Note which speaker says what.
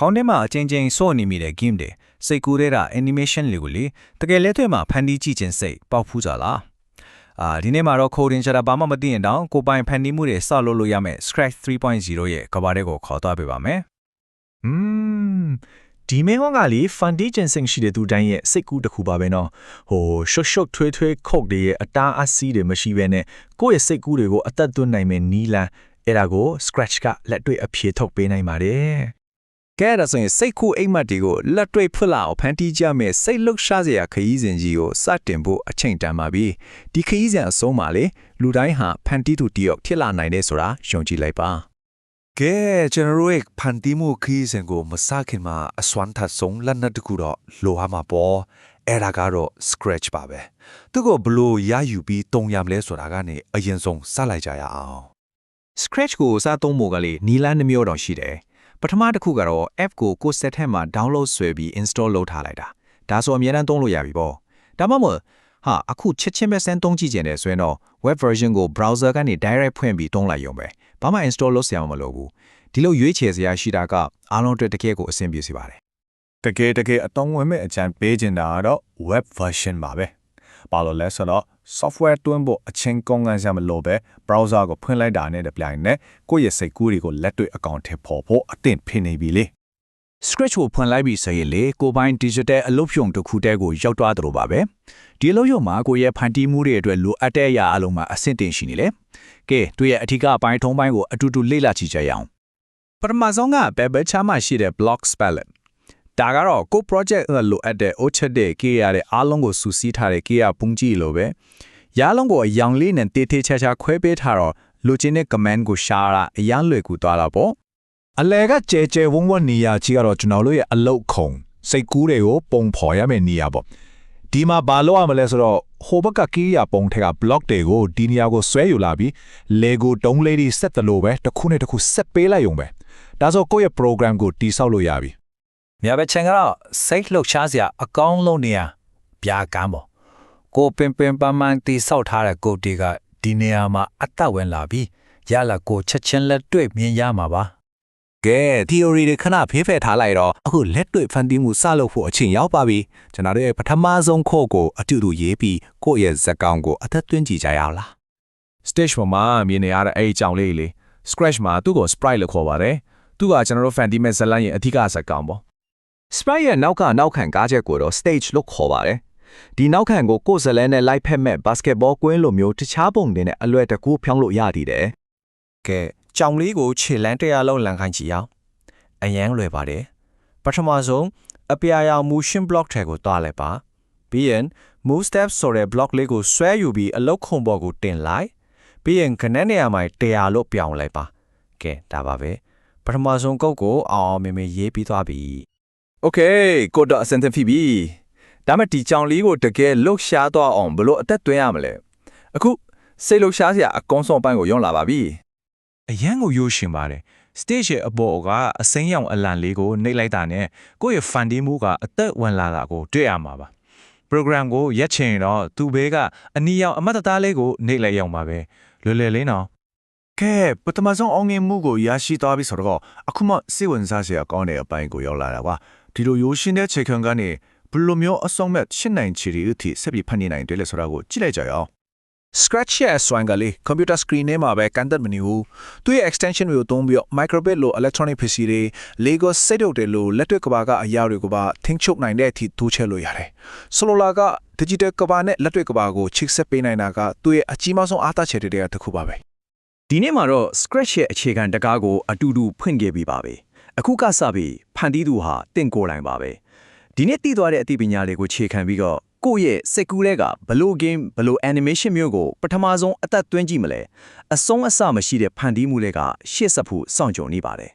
Speaker 1: ခေါင်းထဲမှာအချင်းချင်းစော့နေမိတဲ့ game တွေစိတ်ကူးတဲ့ animation တွေကိုလေတကယ်လက်တွေ့မှာဖန်တီးကြည့်ခြင်းစိတ်ပေါက်ဖူးကြလားဒီနေ့မှာတော့ coding ဆိုတာဘာမှမသိရင်တောင်ကိုပိုင်ဖန်တီးမှုတွေစလုပ်ရမယ် Scratch 3.0 ရဲ့ကဘာတဲ့ကိုခေါ်သွားပေးပါမယ်
Speaker 2: ဒီမင်းကလေဖန်တီးခြင်းစိတ်ရှိတဲ့သူတိုင်းရဲ့စိတ်ကူးတစ်ခုပါပဲနော်ရှုပ်ထွေးခုတ်တွေရဲ့အတားအဆီးတွေမရှိဘဲနဲ့ကိုယ့်ရဲ့စိတ်ကူးတွေကိုအသက်သွင်းနိုင်မယ့်နီလန်အဲ့ဒါကို Scratch ကလက်တွေ့အဖြေထုတ်ပေးနိုင်ပါတယ်
Speaker 1: ကဲဒါဆိုရင်စိတ်ကူးအိမ်မက်တွေကိုလက်တွေ့ဖွင့်လာအောင်ဖန်တီးကြမယ်စိတ်လှုပ်ရှားစရာခရီးစဉ်ကြီးကိုစတင်ဖို့အချိန်တန်ပါပြီဒီခရီးစဉ်အဆုံးမှာလေလူတိုင်းဟာဖန်တီးသူတယောက်ဖြစ်လာနိုင်တယ်ဆိုတာယုံကြည်လိုက်ပါ
Speaker 3: ကဲကျွန်တော်တို့ဖန်တီးမှုခရီးစဉ်ကိုမစခင်မှာအစွမ်းထတ်ဆုံးလက်နက်တစ်ခုတော့လိုဟာမှာပေါ့အဲ့ဒါကတော့ Scratch ပါပဲသူကဘလို့ရယူပြီးတုံရမလဲဆိုတာကနေအရင်ဆုံးစလိုက်ကြရအောင်
Speaker 1: Scratch ကိုစသုံးဖို့ကလေနီလန်းနှမျိုးတော့ရှိတယ်ပထမတစ်ခုကတော့ app ကိုကိုယ်စက်ထဲမှာ download ဆွဲပြီး install လုပ်ထားလိုက်တာဒါဆိုအမြဲတမ်းသုံးလို့ရပြီပေါ့ဒါမှမဟုတ်အခုချက်ချင်းပဲစမ်းသုံးကြည့်ကြတယ်ဆိုရင်တော့ web version ကို browser ကနေ direct ဖွင့်ပြီးသုံးလိုက်ရုံပဲဘာမှ install လုပ်စရာမလိုဘူးဒီလိုရွေးချယ်စရာရှိတာကအားလုံးအတွက်တကယ်ကိုအဆင်ပြေစေပါတယ်
Speaker 3: တကယ်အသုံးဝင်မဲ့အကြံပေးချင်တာကတော့ web version ပါပဲဘာလို့လဲဆိုတော့ software တွင်းဖို့အချင်းကောင်းကန်းစရာမလိုပဲ browser ကိုဖွင့်လိုက်တာနဲ့တပြိုင်နက်ကိုယ့်ရဲ့စိတ်ကူးတွေကိုလက်တွေ့အကောင့်ထဲပေါ်ဖို့အသင့်ဖြစ်နေပြီလေ
Speaker 1: Scratch ကိုဖွင့်လိုက်ပြီဆိုရင်လေကိုပိုင် digital အလုပ်ဖြုံတစ်ခုတည်းကိုရောက်သွားသလိုပါပဲဒီအလုပ်ရုံမှာကိုယ့်ရဲ့ဖန်တီးမှုတွေအတွက်လိုအပ်တဲ့အရာအလုံးမှာအဆင့်တင်ရှိနေလေကဲသူရဲ့အထူးအပိုင်းထုံးပိုင်းကိုအတူတူလေ့လာကြည့်ကြရအောင်ပထမဆုံးက Pebble ချမှာရှိတဲ့ Blocks Palette ဒါကတော့ကို project လိုအပ်တဲ့ object တွေရတဲ့အားလုံးကိုစုစည်းထားတဲ့ပုံကြီးလိုပဲရလုံးကိုအယောင်လေးနဲ့တေးသေးချာချာခွဲပေးထားတော့လိုချင်တဲ့ command ကိုရှာတာအရန်လွယ်ကူသွားတာပေါ့
Speaker 2: အလဲကကျဲဝုန်းနေရကြီးကတော့ကျွန်တော်တို့ရဲ့အလုတ်ခုံစိတ်ကူးတွေကိုပုံဖော်ရမယ့်နေရာပေါ့ဒီမှာဘာလို့ရမလဲဆိုတော့ဟိုဘက်ကကီးရပုံထက်က block တွေကိုဒီနေရာကိုဆွဲယူလာပြီး Lego တုံးလေးတွေဆက်တယ်လို့ပဲတစ်ခုနဲ့တစ်ခုဆက်ပေးလိုက်ရုံပဲဒါဆိုကိုယ့်ရဲ့ program ကိုတိဆောက်လို့ရပြီ
Speaker 1: မြဘချန်ကတော့စိတ်လှုပ်ရှားစရာအကောင်းဆုံးနေရာပြာကမ်းပေါ့ကိုပင်ပန်းတိဆောက်ထားတဲ့ကိုတွေကဒီနေရာမှာအသက်ဝင်လာပြီးရလာကိုချက်ချင်းလက်တွေ့မြင်ရမှာပါကဲ theory တွေခဏဖေးဖယ်ထားလိုက်တော့အခုလက်တွေ့ဖန်တီးမှုစလုပ်ဖို့အချိန်ရောက်ပါပြီကျွန်တော်တို့ရဲ့ပထမဆုံးခေါ်ကိုအတူတူရေးပြီးကိုယ့်ရဲ့ဇာတ်ကောင်ကိုအသက်သွင်းကြည့်ကြရအောင်လား
Speaker 2: stage မှာမြင်နေရတဲ့အဲ့အကြောင်းလေးလေ Scratch မှာသူ့ကို sprite လို့ခေါ်ပါတယ်သူကကျွန်တော်တို့ fan တီးမဲ့ဇာတ်လမ်းရဲ့အဓိကဇာတ်ကောင်ပေါ့
Speaker 1: sprite ရဲ့နောက်ခံကားချက်ကိုတော့ stage လို့ခေါ်ပါတယ်ဒီနောက်ခံကိုကိုယ်စလဲနဲ့လိုက်ဖက်မဲ့ basketball ကွင်းလိုမျိုးတခြားပုံတွေနဲ့အလွယ်တကူဖြောင်းလို့ရသေးတယ်ကဲကြောင်လေးကိုခြေလန်းတရားလုံးလန်ခိုင်းကြည့်အောင်အရန်လွယ်ပါတယ်ပထမဆုံးအပြာရောင် motion block ထဲကိုတွားလိုက်ပါပြီးရင် move step ဆိုတဲ့ block လေးကိုဆွဲယူပြီးအလုတ်ခုံပေါ်ကိုတင်လိုက်ပြီးရင်ခဏနေရာမှာ100လို့ပြောင်းလိုက်ပါကဲဒါပါပဲပထမဆုံးကုတ်ကိုအောင်မေရေးပြီးသွားပြီ Okay ကိုတော့အစင်သင်ပြီဒါမှဒီကြောင်လေးကိုတကယ်လှုပ်ရှားသွားအောင်ဘလို့အသက်သွင်းရမလဲအခုစိတ်လှုပ်ရှားစရာအကောင်းဆုံးပိုင်းကိုရောက်လာပါပြီ
Speaker 2: အရန်ကိုရိုးရှင်ပါတယ် stage ရဲ့အပေါ်ကအစိမ်းရောင်အလံလေးကိုနှိပ်လိုက်တာနဲ့ကိုယ့်ရဲ့ fan တီးမှုကအသက်ဝင်လာတာကိုတွေ့ရမှာပါ program ကိုရက်ချင်တော့သူ့ဘေးကအနီရောင်အမတ်သားလေးကိုနှိပ်လိုက်ရောက်မှာပဲလွယ်လေးနော်
Speaker 3: ကဲပထမဆုံးအောင်ငင်မှုကိုရရှိသွားပြီဆိုတော့အခုမှစိတ်ဝင်စားစရာကောင်းတဲ့အပိုင်းကိုရောက်လာတာပါဒီလိုရိုးရှင်းတဲ့ခြေခံကနေဘယ်လိုမျိုးအဆုံးမဲ့ရှင်းနိုင်ချီရီအထိဆက်ပြီးဖန်တီးနိုင်တယ်လဲဆိုတာကိုကြည့်လိုက်ကြရအောင်
Speaker 1: Scratch ရဲ့ swing ကလေး computer screen ထဲမှာပဲကန်တက်မနေဘူးသူ့ရဲ့ extension တွေကိုသုံးပြီး microbit လို့ electronic ပစ္စည်းတွေ Lego set တွေလို့လက်တွေ့ကဘာကအရာတွေကိုပါထိန်းချုပ်နိုင်တဲ့အထိတိုးချဲ့လို့ရတယ်ဆိုလိုလာက digital ကဘာနဲ့လက်တွေ့ကဘာကိုချိတ်ဆက်ပေးနိုင်တာကသူ့ရဲ့အကြီးမားဆုံးအားသာချက်တွေကတစ်ခုပါပဲဒီနေ့မှာတော့ Scratch ရဲ့အခြေခံတကားကိုအတူတူဖွင့်ခဲ့ပြီးပါပဲအခုကစပြီးဖန်တီးသူဟာတင့်ကိုယ်တိုင်ပါပဲဒီနေ့တည်သွားတဲ့အသိပညာတွေကိုခြေခံပြီးတော့ကိုယ့်ရဲ့စိတ်ကူးတဲ့ကဘလို့ game ဘလို့ animation မျိုးကိုပထမဆုံးအသက်သွင်းကြည့်မလဲအဆုံးအစမရှိတဲ့ဖန်တီးမှုတွေကရှေ့ဆက်ဖို့စောင့်ကြုံနေပါတယ်